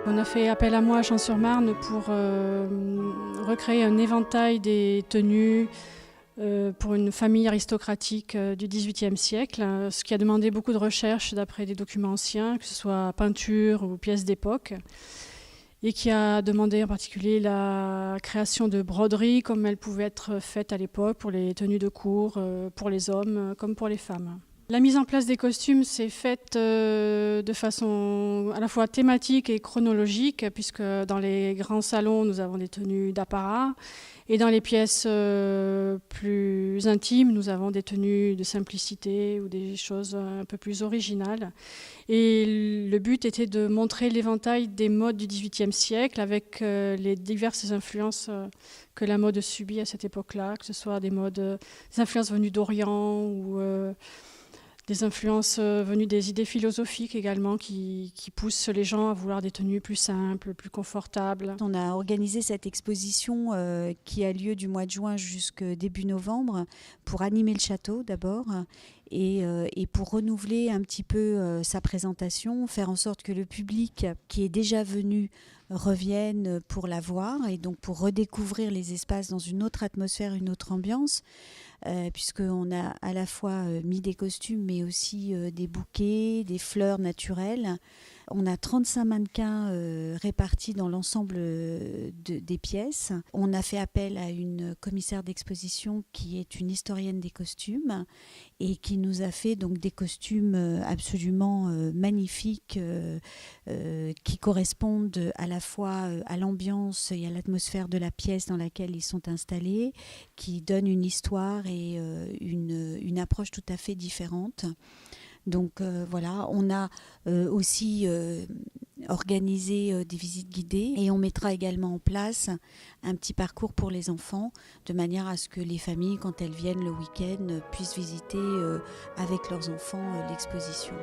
On a fait appel à moi à Champs-sur-Marne pour recréer un éventail des tenues pour une famille aristocratique du XVIIIe siècle, ce qui a demandé beaucoup de recherches d'après des documents anciens, que ce soit peinture ou pièces d'époque, et qui a demandé en particulier la création de broderies comme elles pouvaient être faites à l'époque pour les tenues de cour, pour les hommes comme pour les femmes. La mise en place des costumes s'est faite de façon à la fois thématique et chronologique, puisque dans les grands salons, nous avons des tenues d'apparat, et dans les pièces plus intimes, nous avons des tenues de simplicité ou des choses un peu plus originales. Et le but était de montrer l'éventail des modes du XVIIIe siècle avec les diverses influences que la mode subit à cette époque-là, que ce soit des influences venues d'Orient ou des influences venues des idées philosophiques également qui poussent les gens à vouloir des tenues plus simples, plus confortables. On a organisé cette exposition qui a lieu du mois de juin jusqu'au début novembre pour animer le château d'abord et pour renouveler un petit peu sa présentation, faire en sorte que le public qui est déjà venu revienne pour la voir et donc pour redécouvrir les espaces dans une autre atmosphère, une autre ambiance. Puisqu'on a à la fois mis des costumes mais aussi des bouquets, des fleurs naturelles. On a 35 mannequins répartis dans l'ensemble des pièces. On a fait appel à une commissaire d'exposition qui est une historienne des costumes et qui nous a fait donc des costumes absolument magnifiques qui correspondent à la fois à l'ambiance et à l'atmosphère de la pièce dans laquelle ils sont installés, qui donnent une histoire et une approche tout à fait différente. Donc voilà, on a aussi organisé des visites guidées et on mettra également en place un petit parcours pour les enfants de manière à ce que les familles, quand elles viennent le week-end, puissent visiter avec leurs enfants l'exposition.